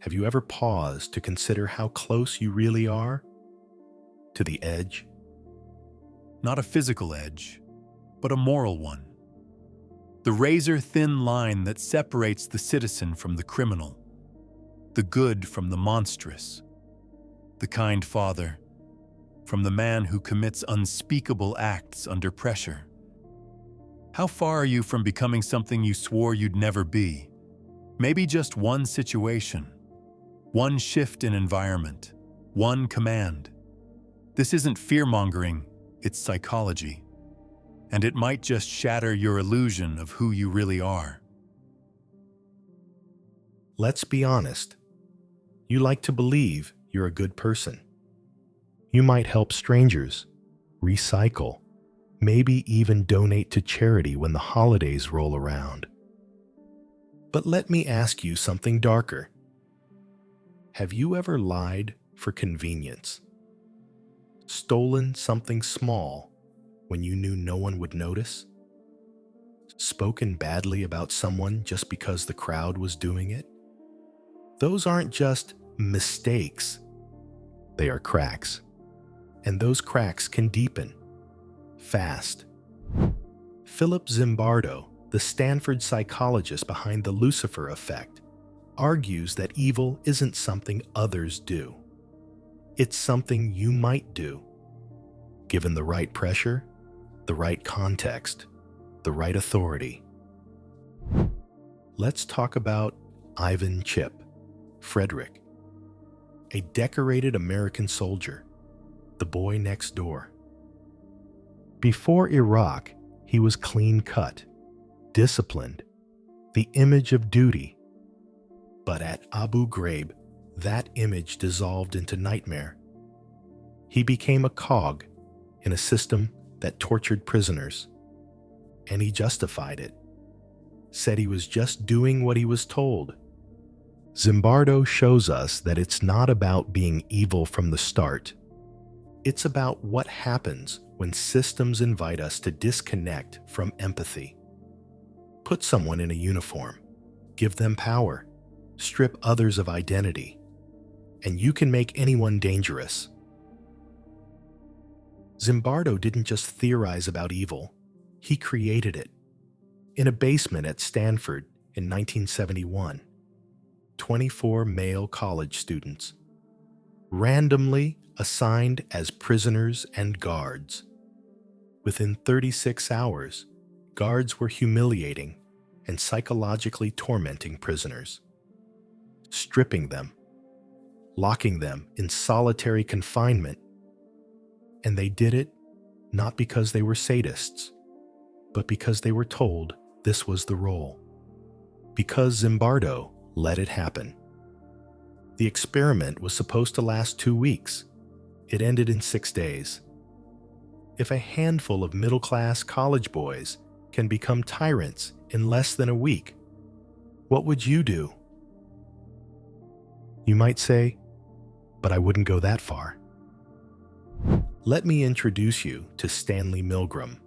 Have you ever paused to consider how close you really are to the edge? Not a physical edge, but a moral one. The razor-thin line that separates the citizen from the criminal, the good from the monstrous, the kind father from the man who commits unspeakable acts under pressure. How far are you from becoming something you swore you'd never be? Maybe just one situation, one shift in environment, one command. This isn't fear-mongering, it's psychology. And it might just shatter your illusion of who you really are. Let's be honest. You like to believe you're a good person. You might help strangers, recycle, maybe even donate to charity when the holidays roll around. But let me ask you something darker. Have you ever lied for convenience? Stolen something small when you knew no one would notice? Spoken badly about someone just because the crowd was doing it? Those aren't just mistakes. They are cracks. And those cracks can deepen fast. Philip Zimbardo, the Stanford psychologist behind the Lucifer Effect, argues that evil isn't something others do. It's something you might do, given the right pressure, the right context, the right authority. Let's talk about Ivan Chip, Frederick, a decorated American soldier, the boy next door. Before Iraq, he was clean-cut, disciplined, the image of duty. But at Abu Ghraib, that image dissolved into nightmare. He became a cog in a system that tortured prisoners, and he justified it, said he was just doing what he was told. Zimbardo shows us that it's not about being evil from the start. It's about what happens when systems invite us to disconnect from empathy. Put someone in a uniform, give them power, strip others of identity, and you can make anyone dangerous. Zimbardo didn't just theorize about evil, he created it. In a basement at Stanford in 1971, 24 male college students, randomly assigned as prisoners and guards. Within 36 hours, guards were humiliating and psychologically tormenting prisoners, stripping them, locking them in solitary confinement. And they did it not because they were sadists, but because they were told this was the role. Because Zimbardo let it happen. The experiment was supposed to last 2 weeks. It ended in 6 days. If a handful of middle-class college boys can become tyrants in less than a week, what would you do? You might say, but I wouldn't go that far. Let me introduce you to Stanley Milgram.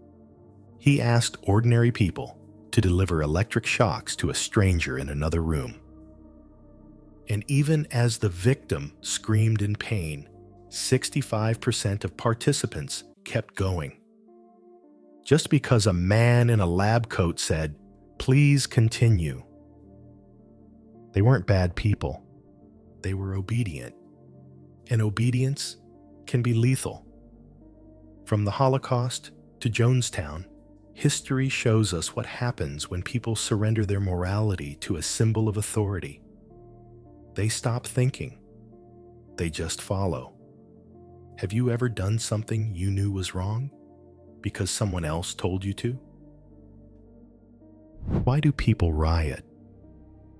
He asked ordinary people to deliver electric shocks to a stranger in another room. And even as the victim screamed in pain, 65% of participants kept going. Just because a man in a lab coat said, "Please continue." They weren't bad people. They were obedient. And obedience can be lethal. From the Holocaust to Jonestown, history shows us what happens when people surrender their morality to a symbol of authority. They stop thinking. They just follow. Have you ever done something you knew was wrong because someone else told you to? Why do people riot?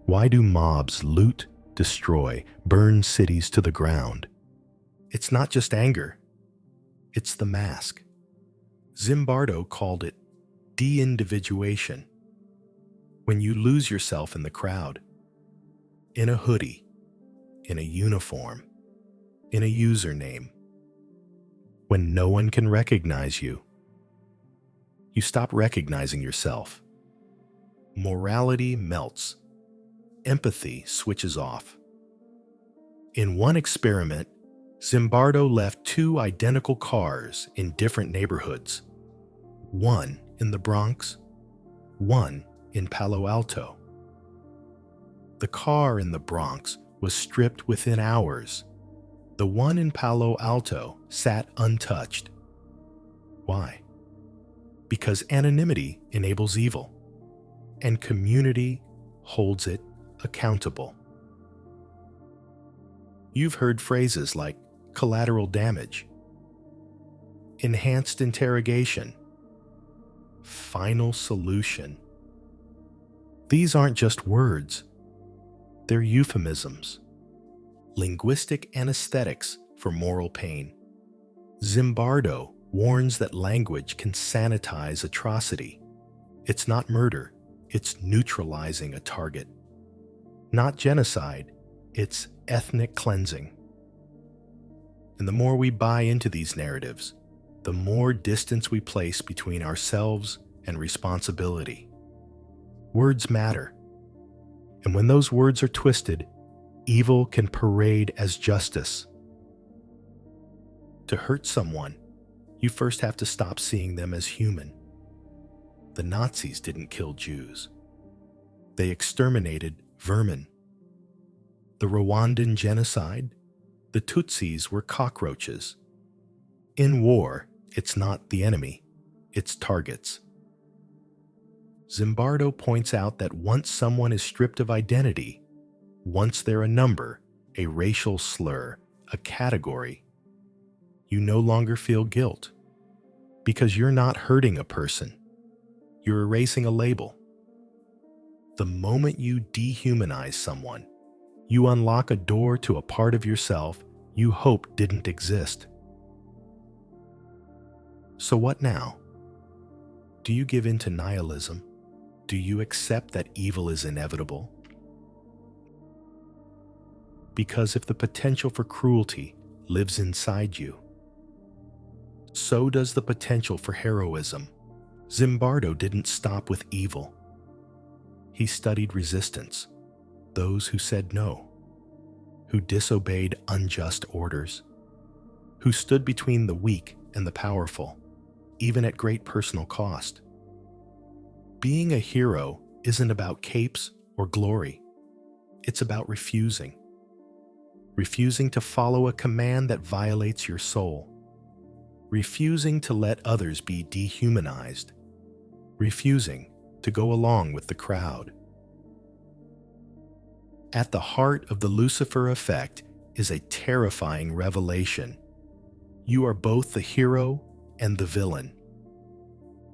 Why do mobs loot, destroy, burn cities to the ground? It's not just anger. It's the mask. Zimbardo called it de-individuation. When you lose yourself in the crowd, in a hoodie, in a uniform, in a username, when no one can recognize you, you stop recognizing yourself. Morality melts. Empathy switches off. In one experiment, Zimbardo left two identical cars in different neighborhoods, one in the Bronx, one in Palo Alto. The car in the Bronx was stripped within hours. The one in Palo Alto sat untouched. Why? Because anonymity enables evil, and community holds it accountable. You've heard phrases like collateral damage, enhanced interrogation, final solution. These aren't just words, they're euphemisms, linguistic anesthetics for moral pain. Zimbardo warns that language can sanitize atrocity. It's not murder, it's neutralizing a target. Not genocide, it's ethnic cleansing. And the more we buy into these narratives, the more distance we place between ourselves and responsibility. Words matter. And when those words are twisted, evil can parade as justice. To hurt someone, you first have to stop seeing them as human. The Nazis didn't kill Jews. They exterminated vermin. The Rwandan genocide, the Tutsis were cockroaches. In war, it's not the enemy, it's targets. Zimbardo points out that once someone is stripped of identity, once they're a number, a racial slur, a category, you no longer feel guilt because you're not hurting a person. You're erasing a label. The moment you dehumanize someone, you unlock a door to a part of yourself you hoped didn't exist. So what now? Do you give in to nihilism? Do you accept that evil is inevitable? Because if the potential for cruelty lives inside you, so does the potential for heroism. Zimbardo didn't stop with evil. He studied resistance, those who said no, who disobeyed unjust orders, who stood between the weak and the powerful, even at great personal cost. Being a hero isn't about capes or glory. It's about refusing. Refusing to follow a command that violates your soul. Refusing to let others be dehumanized. Refusing to go along with the crowd. At the heart of the Lucifer Effect is a terrifying revelation. You are both the hero and the villain.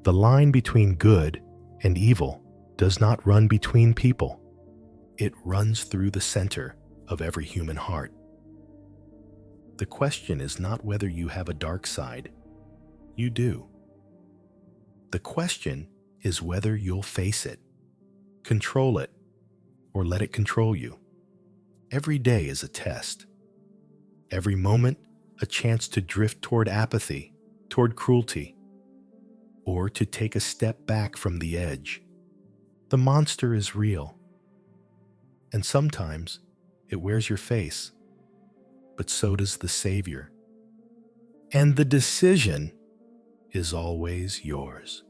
The line between good and evil does not run between people. It runs through the center of every human heart. The question is not whether you have a dark side. You do. The question is whether you'll face it, control it, or let it control you. Every day is a test. Every moment, a chance to drift toward apathy, toward cruelty, or to take a step back from the edge. The monster is real. And sometimes it wears your face, but so does the Savior. And the decision is always yours.